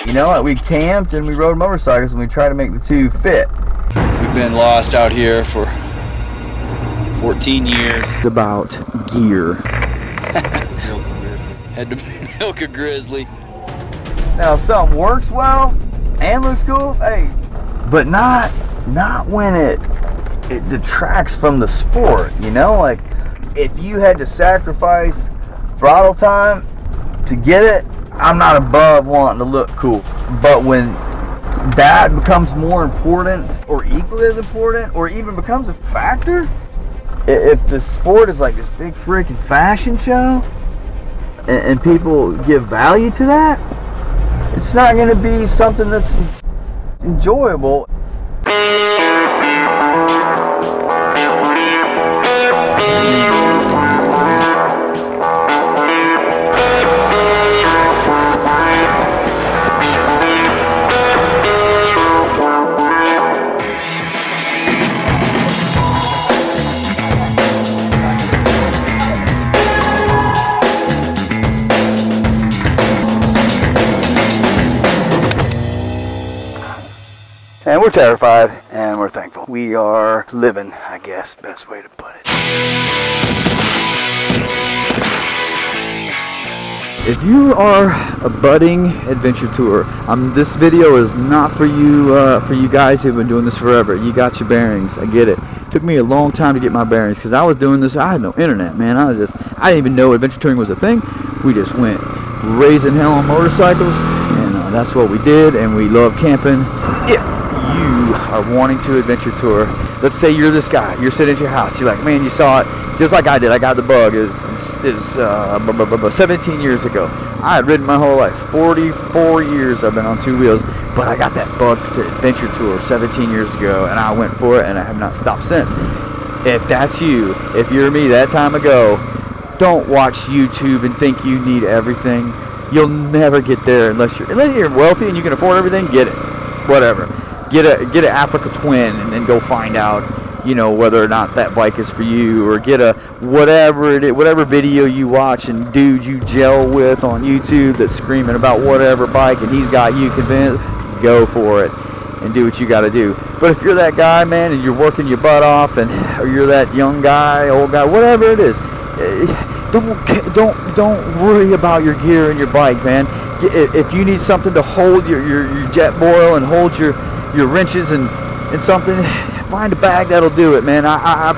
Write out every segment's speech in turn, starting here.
You know, like we camped and we rode motorcycles and we tried to make the two fit. We've been lost out here for 14 years. It's about gear. Had to milk a grizzly. Now if something works well and looks cool, hey, but not when it detracts from the sport, you know? Like if you had to sacrifice throttle time to get it, I'm not above wanting to look cool. But when that becomes more important or equally as important or even becomes a factor, if the sport is like this big freaking fashion show and people give value to that, it's not going to be something that's enjoyable. And we're terrified, and we're thankful. We are living, I guess, best way to put it. If you are a budding adventure tour, this video is not for you guys who've been doing this forever. You got your bearings, I get it. It took me a long time to get my bearings because I was doing this, I had no internet, man. I didn't even know adventure touring was a thing. We just went raising hell on motorcycles, and that's what we did, and we love camping. You are wanting to adventure tour. Let's say you're this guy, you're sitting at your house, you're like, man, you saw it just like I did. I got the bug. It was 17 years ago. I had ridden my whole life, 44 years I've been on two wheels, but I got that bug to adventure tour 17 years ago, and I went for it, and I have not stopped since. If that's you, if you're me that time ago, don't watch YouTube and think you need everything. You'll never get there unless you're wealthy and you can afford everything. Get it, whatever. Get an Africa Twin and then go find out, you know, whether or not that bike is for you, or get a whatever video you watch and dude you gel with on YouTube that's screaming about whatever bike and he's got you convinced. Go for it and do what you got to do. But if you're that guy, man, and you're working your butt off, or you're that young guy, old guy, whatever it is, don't worry about your gear and your bike, man. If you need something to hold your jet boil and hold your wrenches and something, find a bag that'll do it, man. I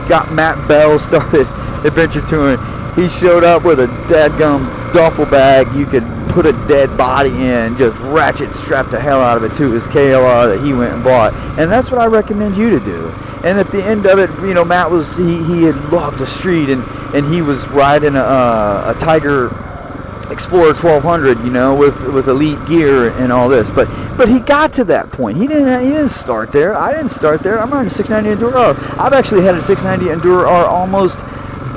got Matt Bell started adventure touring. He showed up with a dadgum duffel bag you could put a dead body in, just ratchet strap the hell out of it to his KLR that he went and bought. And that's what I recommend you to do. And at the end of it, you know, Matt was he had loved the street, and he was riding a Tiger Explorer 1200, you know, with elite gear and all this, but he got to that point. He didn't start there. I didn't start there. I'm riding a 690 Enduro R. I've actually had a 690 Enduro R almost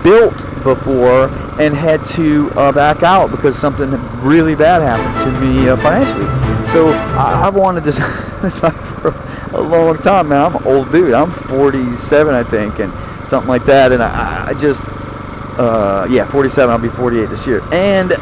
built before and had to back out because something really bad happened to me financially. So I've wanted this bike for a long time, man. I'm an old dude. I'm 47, I think, and something like that. And I just, yeah, 47. I'll be 48 this year. And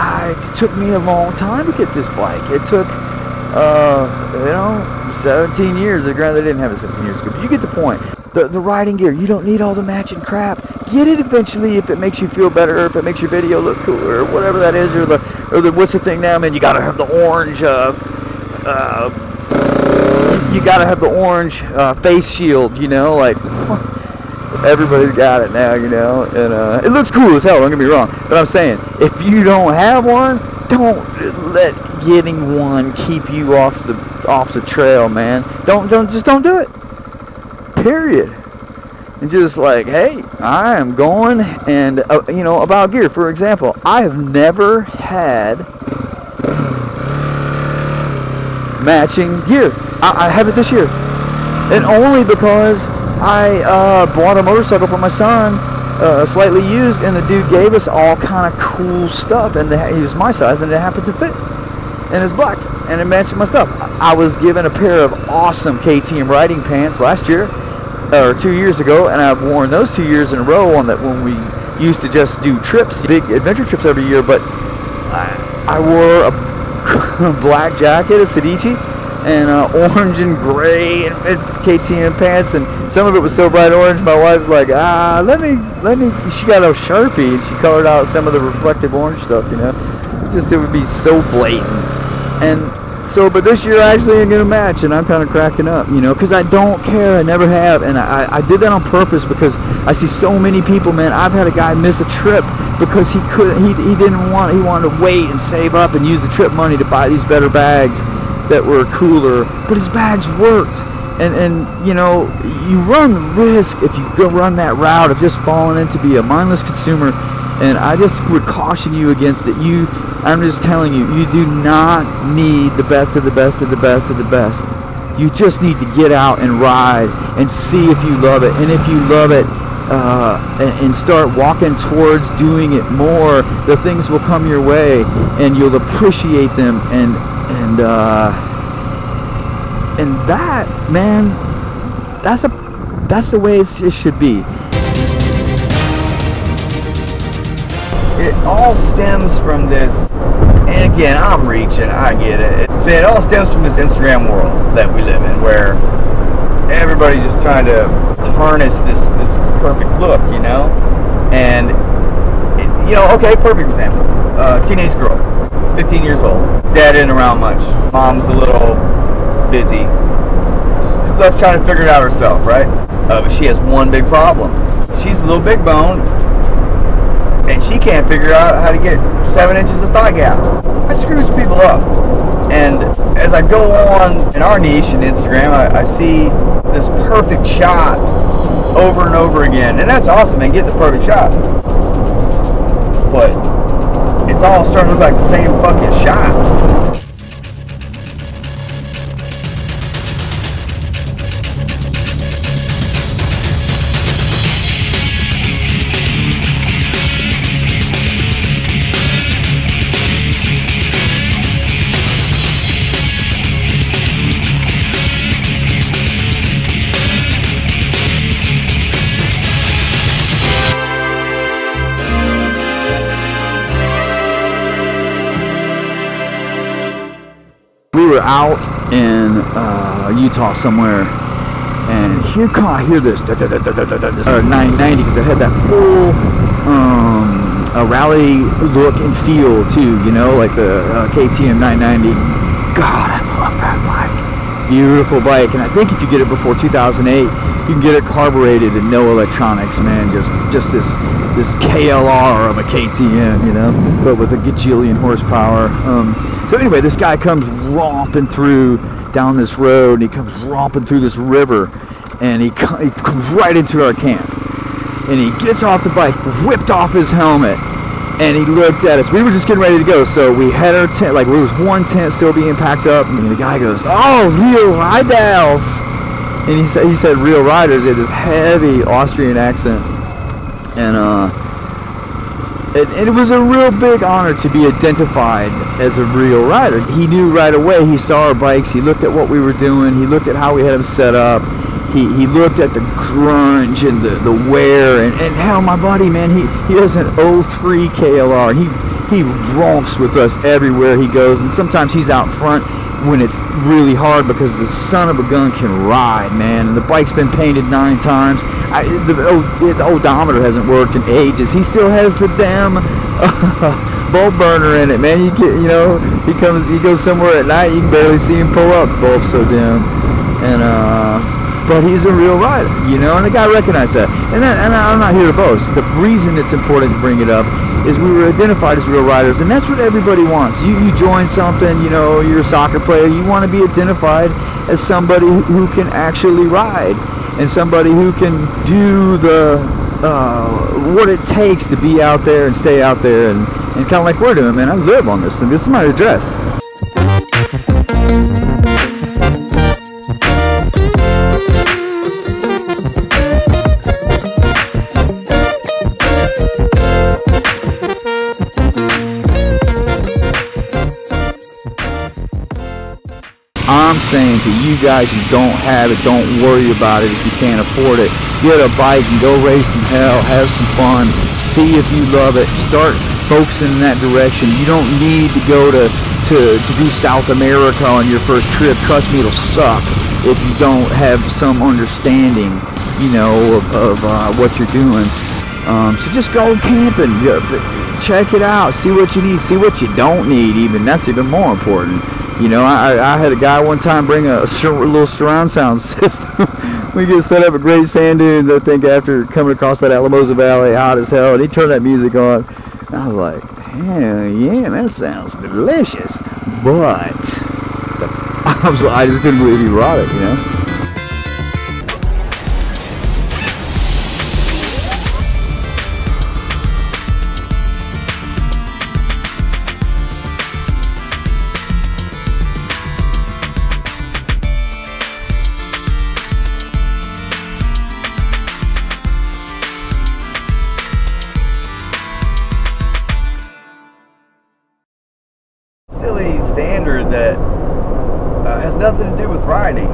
it took me a long time to get this bike. It took, you know, 17 years. Granted, they didn't have it 17 years ago, but you get the point. The riding gear, you don't need all the matching crap. Get it eventually if it makes you feel better, or if it makes your video look cooler, or whatever that is, or the what's the thing now, man? You gotta have the orange. You gotta have the orange face shield. You know, like everybody's got it now. You know, and it looks cool as hell. Don't get me wrong, but I'm saying if you don't have one, don't let getting one keep you off the trail, man. Just don't do it. Period. And just like, hey, I am going, and you know, about gear, for example, I have never had matching gear. I have it this year, and only because I bought a motorcycle for my son, slightly used, and the dude gave us all kind of cool stuff, and he was my size, and it happened to fit, and it's black, and it matched my stuff. I was given a pair of awesome KTM riding pants last year, or 2 years ago, and I've worn those 2 years in a row on that when we used to just do trips, big adventure trips every year. But I wore a black jacket, a Sedici, and orange and gray and KTM pants, and some of it was so bright orange. My wife's like, let me. She got a Sharpie and she colored out some of the reflective orange stuff, you know. Just it would be so blatant. And so, but this year I actually ain't gonna match, and I'm kind of cracking up, you know, because I don't care. I never have, and I did that on purpose because I see so many people, man. I've had a guy miss a trip because he couldn't. He didn't want. He wanted to wait and save up and use the trip money to buy these better bags that were cooler, but his bags worked. And you know, you run the risk if you go run that route of just falling into be a mindless consumer. And I just would caution you against it. I'm just telling you, you do not need the best of the best of the best of the best. You just need to get out and ride and see if you love it. And if you love it, and start walking towards doing it more, the things will come your way, and you'll appreciate them. And that, man, that's the way it should be. It all stems from this, and again, I'm reaching, I get it. It all stems from this Instagram world that we live in, where everybody's just trying to harness this perfect look, you know? And, you know, okay, perfect example. Teenage girl, 15 years old. Dad isn't around much. Mom's a little busy. She's left trying to figure it out herself, right? But she has one big problem. She's a little big bone, and she can't figure out how to get 7 inches of thigh gap. That screws people up. And as I go on in our niche in Instagram, I see this perfect shot over and over again. And that's awesome, man, get the perfect shot. But it's all starting to look like the same fucking shot. We were out in Utah somewhere, and I hear this 990, because it had that full rally look and feel too, you know, like the KTM 990. God, I love that bike. Beautiful bike. And I think if you get it before 2008, you can get it carbureted and no electronics, man. Just this KLR of a KTM, you know, but with a gajillion horsepower. So anyway, this guy comes romping through down this road, and he comes romping through this river, and he comes right into our camp, and he gets off the bike, whipped off his helmet, and he looked at us. We were just getting ready to go, so we had our tent, like there was one tent still being packed up, and the guy goes, "Oh, real riders," and he said real riders. He had this heavy Austrian accent, and it was a real big honor to be identified as a real rider. He knew right away. He saw our bikes. He looked at what we were doing. He looked at how we had them set up. He looked at the grunge and the wear, and hell, my buddy, man, he has an 03 KLR, and he romps with us everywhere he goes, and sometimes he's out front when it's really hard, because the son of a gun can ride, man. And the bike's been painted 9 times. The odometer hasn't worked in ages. He still has the damn bulb burner in it, man. You know, he goes somewhere at night, you can barely see him pull up. The bulb's so dim. And but he's a real rider, you know, and the guy recognized that. And I'm not here to boast. The reason it's important to bring it up is we were identified as real riders, and that's what everybody wants. You join something, you know, you're a soccer player, you want to be identified as somebody who can actually ride, and somebody who can do the what it takes to be out there and stay out there, and kind of like we're doing, man. I live on this thing. This is my address. I'm saying to you guys who don't have it, don't worry about it if you can't afford it. Get a bike and go raise some hell, have some fun, see if you love it, start focusing in that direction. You don't need to go to to do South America on your first trip, trust me, it'll suck if you don't have some understanding, you know, of what you're doing. So just go camping, check it out, see what you need, see what you don't need. Even that's even more important. You know, I had a guy one time bring a little surround sound system. We get set up at Great Sand Dunes, I think, after coming across that Alamosa Valley, hot as hell, and he turned that music on. And I was like, hell yeah, that sounds delicious. But I just couldn't believe he brought it, you know. Silly standard that has nothing to do with riding.